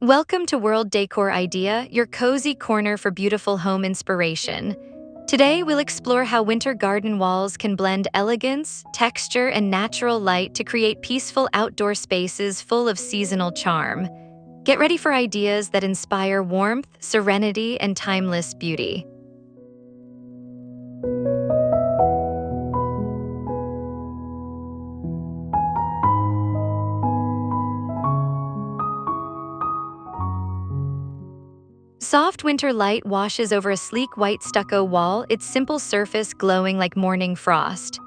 Welcome to World Decor Idea, your cozy corner for beautiful home inspiration. Today, we'll explore how winter garden walls can blend elegance, texture, and natural light to create peaceful outdoor spaces full of seasonal charm. Get ready for ideas that inspire warmth, serenity, and timeless beauty. Soft winter light washes over a sleek white stucco wall, its simple surface glowing like morning frost.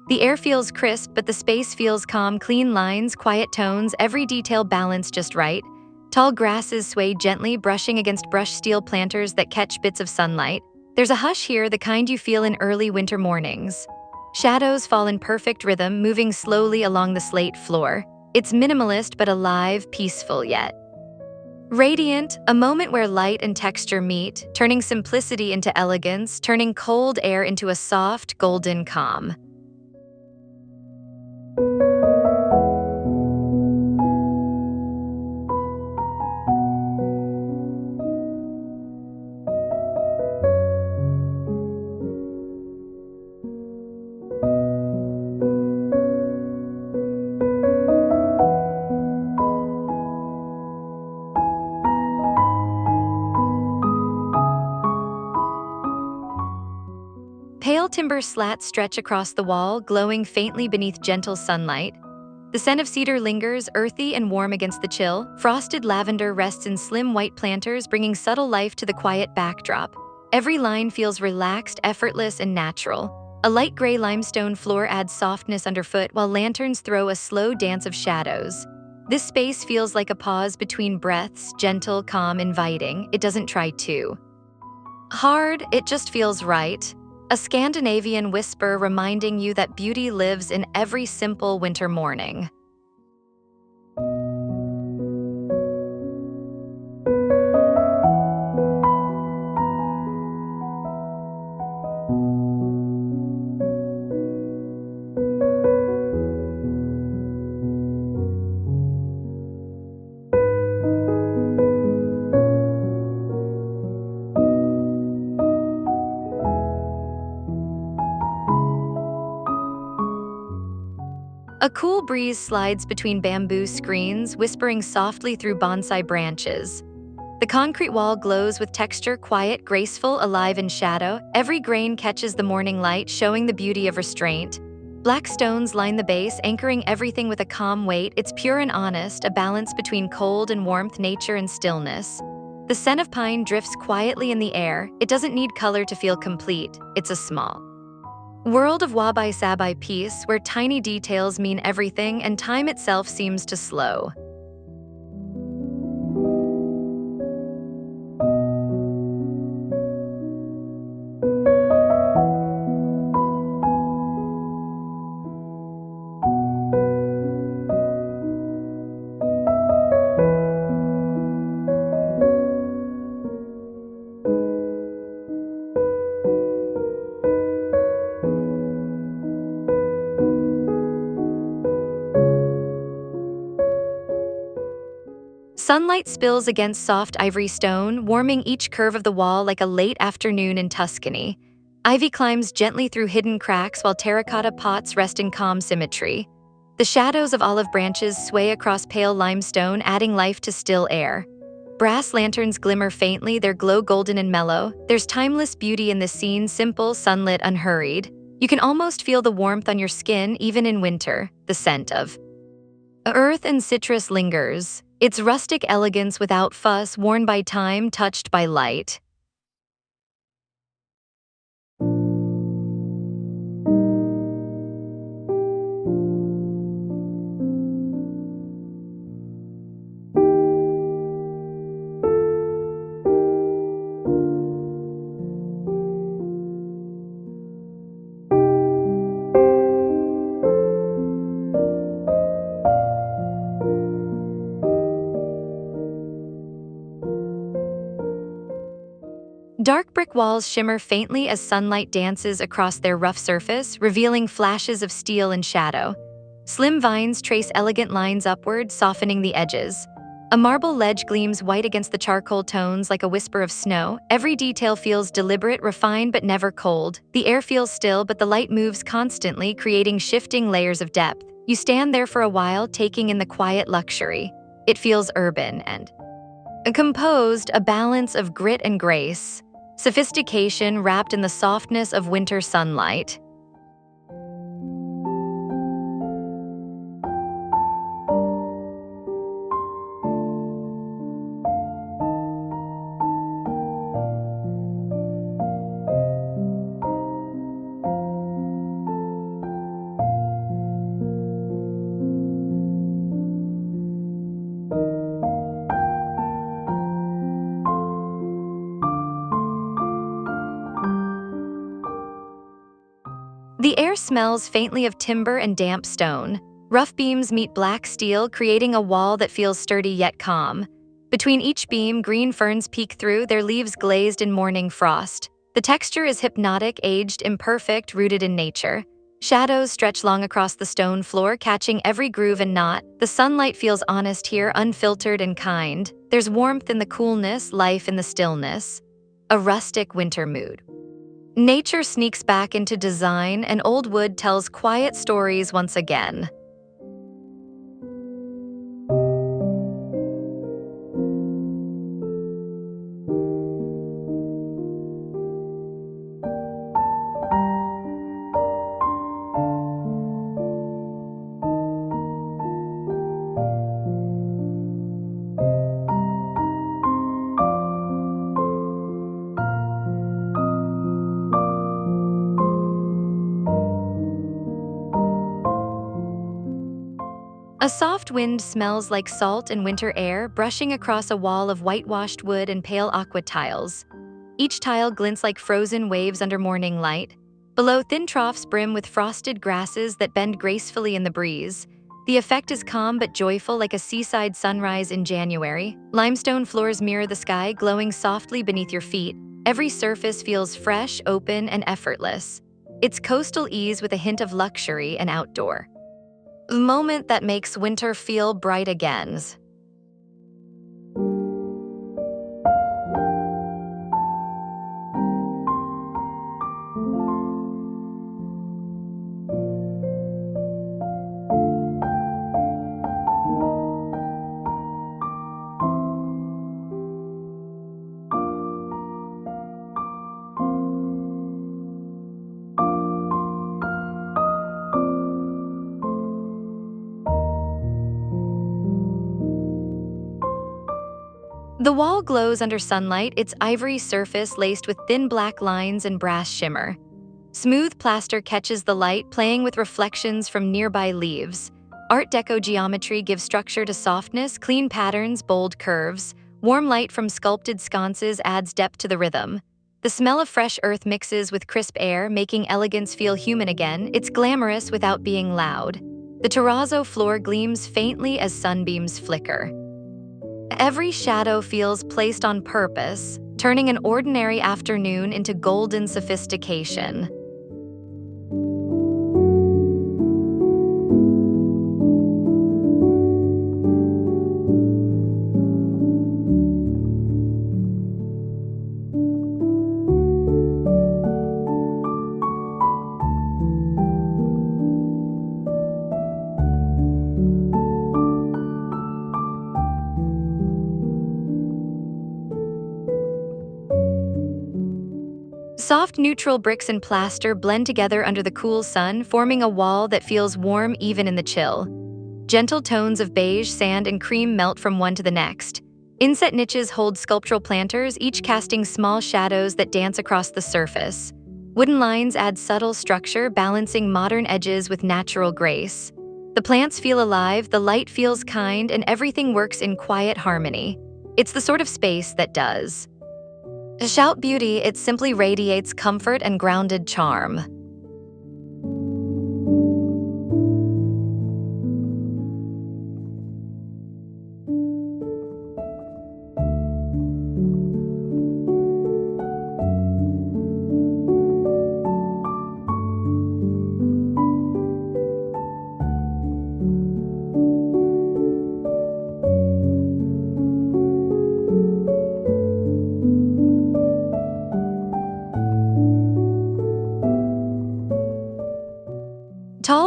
The air feels crisp, but the space feels calm, clean lines, quiet tones, every detail balanced just right. Tall grasses sway gently, brushing against brushed steel planters that catch bits of sunlight. There's a hush here, the kind you feel in early winter mornings. Shadows fall in perfect rhythm, moving slowly along the slate floor. It's minimalist but alive, peaceful yet radiant, a moment where light and texture meet, turning simplicity into elegance, turning cold air into a soft, golden calm. Pale timber slats stretch across the wall, glowing faintly beneath gentle sunlight. The scent of cedar lingers, earthy and warm against the chill. Frosted lavender rests in slim white planters, bringing subtle life to the quiet backdrop. Every line feels relaxed, effortless, and natural. A light gray limestone floor adds softness underfoot, while lanterns throw a slow dance of shadows. This space feels like a pause between breaths, gentle, calm, inviting. It doesn't try too hard, it just feels right. A Scandinavian whisper reminding you that beauty lives in every simple winter morning. A cool breeze slides between bamboo screens, whispering softly through bonsai branches. The concrete wall glows with texture, quiet, graceful, alive in shadow. Every grain catches the morning light, showing the beauty of restraint. Black stones line the base, anchoring everything with a calm weight. It's pure and honest, a balance between cold and warmth, nature and stillness. The scent of pine drifts quietly in the air. It doesn't need color to feel complete. It's a small world of wabi sabi peace, where tiny details mean everything and time itself seems to slow. Sunlight spills against soft ivory stone, warming each curve of the wall like a late afternoon in Tuscany. Ivy climbs gently through hidden cracks while terracotta pots rest in calm symmetry. The shadows of olive branches sway across pale limestone, adding life to still air. Brass lanterns glimmer faintly, their glow golden and mellow. There's timeless beauty in the scene, simple, sunlit, unhurried. You can almost feel the warmth on your skin, even in winter. The scent of earth and citrus lingers. Its rustic elegance without fuss, worn by time, touched by light. Dark brick walls shimmer faintly as sunlight dances across their rough surface, revealing flashes of steel and shadow. Slim vines trace elegant lines upward, softening the edges. A marble ledge gleams white against the charcoal tones like a whisper of snow. Every detail feels deliberate, refined, but never cold. The air feels still, but the light moves constantly, creating shifting layers of depth. You stand there for a while, taking in the quiet luxury. It feels urban and composed, a balance of grit and grace, sophistication wrapped in the softness of winter sunlight. The air smells faintly of timber and damp stone. Rough beams meet black steel, creating a wall that feels sturdy yet calm. Between each beam, green ferns peek through, their leaves glazed in morning frost. The texture is hypnotic, aged, imperfect, rooted in nature. Shadows stretch long across the stone floor, catching every groove and knot. The sunlight feels honest here, unfiltered and kind. There's warmth in the coolness, life in the stillness. A rustic winter mood. Nature sneaks back into design, and old wood tells quiet stories once again. A soft wind smells like salt and winter air, brushing across a wall of whitewashed wood and pale aqua tiles. Each tile glints like frozen waves under morning light. Below, thin troughs brim with frosted grasses that bend gracefully in the breeze. The effect is calm but joyful, like a seaside sunrise in January. Limestone floors mirror the sky, glowing softly beneath your feet. Every surface feels fresh, open, and effortless. It's coastal ease with a hint of luxury and outdoor. The moment that makes winter feel bright again. The wall glows under sunlight, its ivory surface laced with thin black lines and brass shimmer. Smooth plaster catches the light, playing with reflections from nearby leaves. Art Deco geometry gives structure to softness, clean patterns, bold curves. Warm light from sculpted sconces adds depth to the rhythm. The smell of fresh earth mixes with crisp air, making elegance feel human again. It's glamorous without being loud. The terrazzo floor gleams faintly as sunbeams flicker. Every shadow feels placed on purpose, turning an ordinary afternoon into golden sophistication. Soft, neutral bricks and plaster blend together under the cool sun, forming a wall that feels warm even in the chill. Gentle tones of beige, sand, and cream melt from one to the next. Inset niches hold sculptural planters, each casting small shadows that dance across the surface. Wooden lines add subtle structure, balancing modern edges with natural grace. The plants feel alive, the light feels kind, and everything works in quiet harmony. It's the sort of space that does shout beauty, it simply radiates comfort and grounded charm.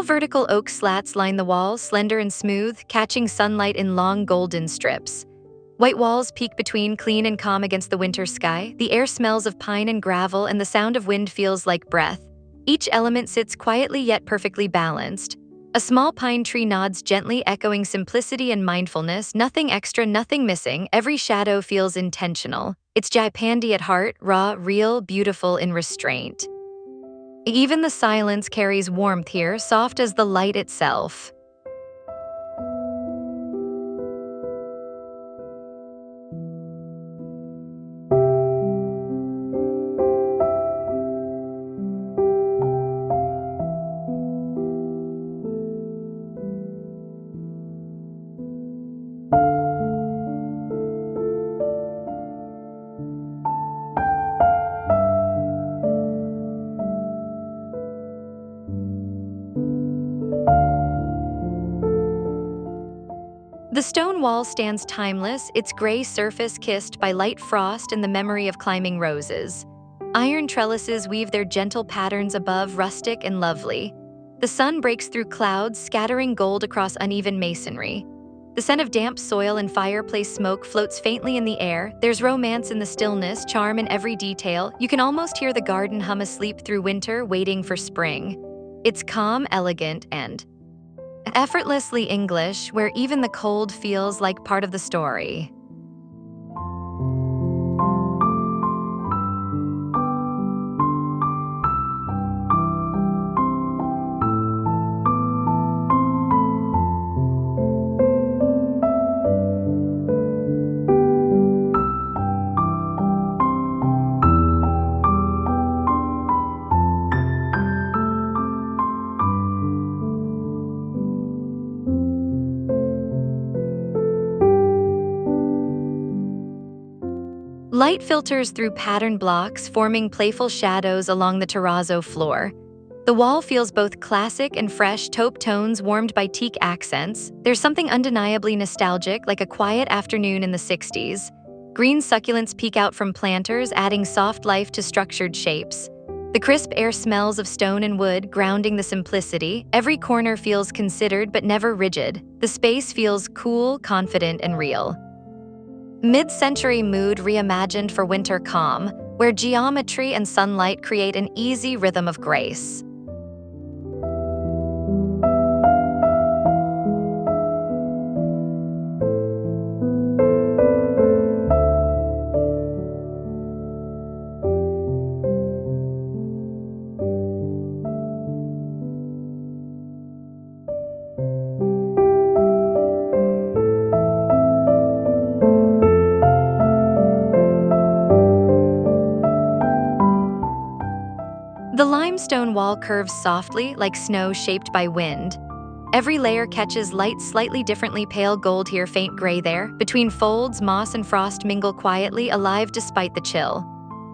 Tall vertical oak slats line the wall, slender and smooth, catching sunlight in long golden strips. White walls peek between, clean and calm against the winter sky. The air smells of pine and gravel, and the sound of wind feels like breath. Each element sits quietly yet perfectly balanced. A small pine tree nods gently, echoing simplicity and mindfulness. Nothing extra, nothing missing. Every shadow feels intentional. It's Japandi at heart, raw, real, beautiful in restraint. Even the silence carries warmth here, soft as the light itself. The stone wall stands timeless, its gray surface kissed by light frost and the memory of climbing roses. Iron trellises weave their gentle patterns above, rustic and lovely. The sun breaks through clouds, scattering gold across uneven masonry. The scent of damp soil and fireplace smoke floats faintly in the air. There's romance in the stillness, charm in every detail. You can almost hear the garden hum asleep through winter, waiting for spring. It's calm, elegant, and effortlessly English, where even the cold feels like part of the story. Light filters through patterned blocks, forming playful shadows along the terrazzo floor. The wall feels both classic and fresh, taupe tones warmed by teak accents. There's something undeniably nostalgic, like a quiet afternoon in the 60s. Green succulents peek out from planters, adding soft life to structured shapes. The crisp air smells of stone and wood, grounding the simplicity. Every corner feels considered but never rigid. The space feels cool, confident, and real. Mid-century mood reimagined for winter calm, where geometry and sunlight create an easy rhythm of grace. The limestone wall curves softly, like snow shaped by wind. Every layer catches light slightly differently, pale gold here, faint gray there. Between folds, moss and frost mingle quietly, alive despite the chill.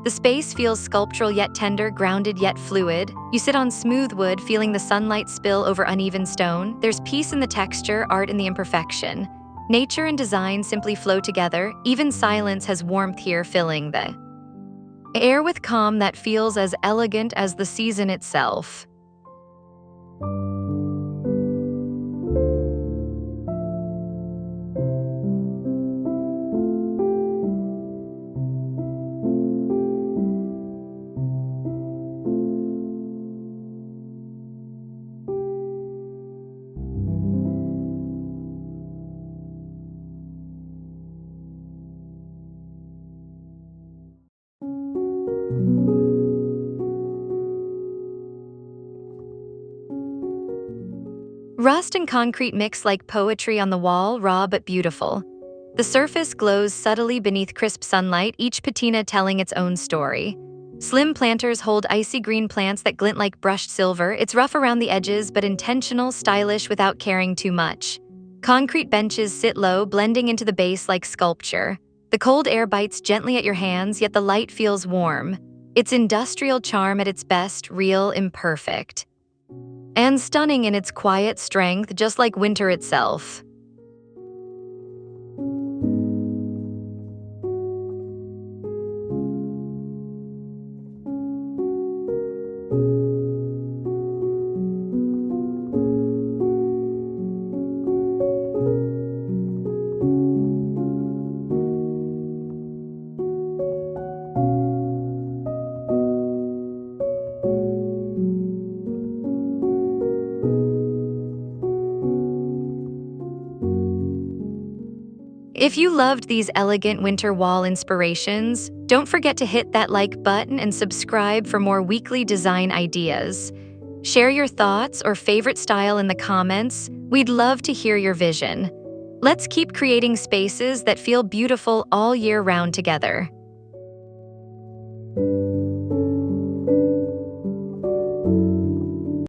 The space feels sculptural yet tender, grounded yet fluid. You sit on smooth wood, feeling the sunlight spill over uneven stone. There's peace in the texture, art in the imperfection. Nature and design simply flow together. Even silence has warmth here, filling the air with calm that feels as elegant as the season itself. Rust and concrete mix like poetry on the wall, raw but beautiful. The surface glows subtly beneath crisp sunlight, each patina telling its own story. Slim planters hold icy green plants that glint like brushed silver. It's rough around the edges but intentional, stylish without caring too much. Concrete benches sit low, blending into the base like sculpture. The cold air bites gently at your hands, yet the light feels warm. It's industrial charm at its best, real, imperfect, and stunning in its quiet strength, just like winter itself. If you loved these elegant winter wall inspirations, don't forget to hit that like button and subscribe for more weekly design ideas. Share your thoughts or favorite style in the comments. We'd love to hear your vision. Let's keep creating spaces that feel beautiful all year round together.